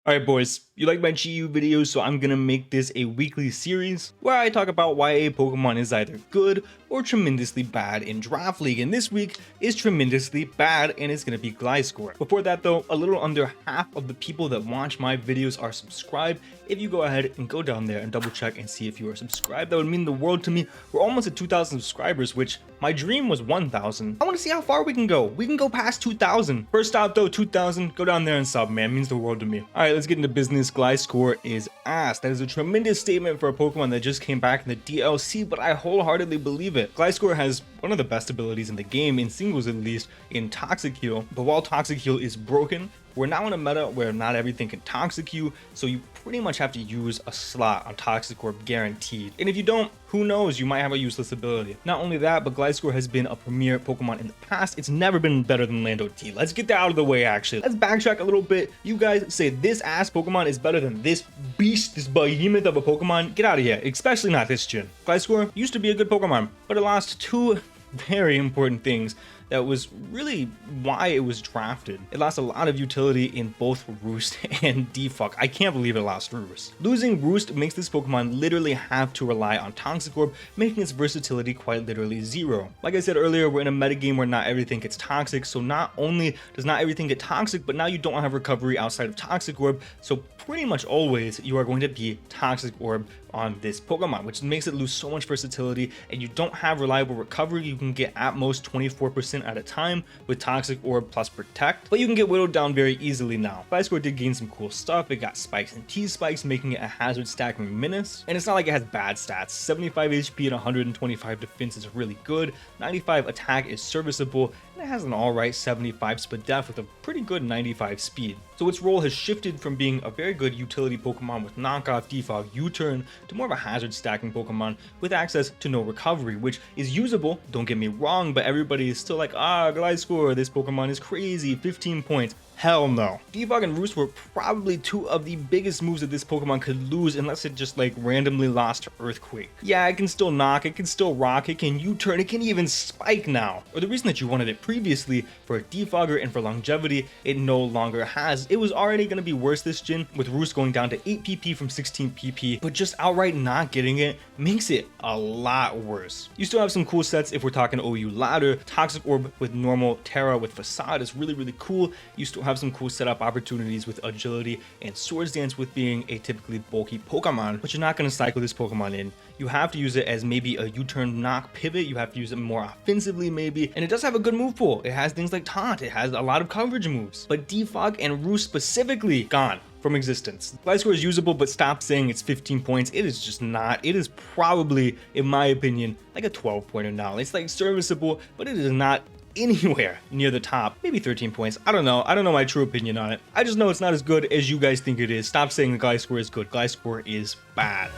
Alright boys, you like my GU videos, so I'm gonna make this a weekly series where I talk about why a Pokemon is either good or tremendously bad in Draft League, and this week is tremendously bad and it's gonna be Gliscor. Before that though, a little under half of the people that watch my videos are subscribed. If you go ahead and go down there and double check and see if you are subscribed, that would mean the world to me. We're almost at 2,000 subscribers, which my dream was 1,000. I wanna see how far we can go. We can go past 2,000. First stop though, 2,000, go down there and sub, man, it means the world to me. Alright, let's get into business. Gliscor is ass. That is a tremendous statement for a Pokemon that just came back in the DLC, but I wholeheartedly believe it. Gliscor has one of the best abilities in the game, in singles at least, in Toxic Heal, but while Toxic Heal is broken, we're now in a meta where not everything can Toxic you, so you pretty much have to use a slot on Toxic Orb guaranteed. And if you don't, who knows, you might have a useless ability. Not only that, but Gliscor has been a premier Pokemon in the past. It's never been better than Lando T. Let's get that out of the way actually. Let's backtrack a little bit. You guys say this ass Pokemon is better than this beast, this behemoth of a Pokemon. Get out of here, especially not this gen. Gliscor used to be a good Pokemon, but it lost two very important things that was really why it was drafted. It lost a lot of utility in both Roost and Defog. I can't believe it lost Roost. Losing Roost makes this Pokemon literally have to rely on Toxic Orb, making its versatility quite literally zero. Like I said earlier, we're in a metagame where not everything gets toxic, so not only does not everything get toxic, but now you don't have recovery outside of Toxic Orb, so pretty much always you are going to be Toxic Orb on this Pokemon, which makes it lose so much versatility, and you don't have reliable recovery. You can get at most 24% at a time with Toxic Orb plus Protect, but you can get whittled down very easily now. Gliscor did gain some cool stuff. It got spikes and T-spikes, making it a hazard stacking menace, and it's not like it has bad stats. 75 HP and 125 defense is really good, 95 attack is serviceable, and it has an alright 75 Spadef with a pretty good 95 speed. So its role has shifted from being a very good utility Pokemon with knockoff, defog, U-turn to more of a hazard stacking Pokemon with access to no recovery, which is usable, don't get me wrong, but everybody is still like, Gliscor, this Pokemon is crazy, 15 points. Hell no. Defog and Roost were probably two of the biggest moves that this Pokemon could lose unless it just like randomly lost to Earthquake. Yeah, it can still knock, it can still rock, it can U-turn, it can even spike now. Or the reason that you wanted it previously for a Defogger and for longevity, it no longer has. It was already going to be worse this gen with Roost going down to 8 PP from 16 PP, but just outright not getting it makes it a lot worse. You still have some cool sets if we're talking OU ladder. Toxic Orb with normal, Terra with Facade is really cool. You still have some cool setup opportunities with Agility and Swords Dance with being a typically bulky Pokemon, but you're not going to cycle this Pokemon in. You have to use it as maybe a U-turn knock pivot. You have to use it more offensively maybe, and it does have a good move pool. It has things like Taunt, it has a lot of coverage moves, but Defog and Roost specifically gone from existence. Gliscor is usable, but stop saying it's 15 points. It is just not. It is probably, in my opinion, like a 12 pointer now. It's like serviceable, but it is not anywhere near the top. Maybe 13 points. I don't know my true opinion on it. I just know it's not as good as you guys think it is. Stop saying the Gliscor is good. Gliscor is bad.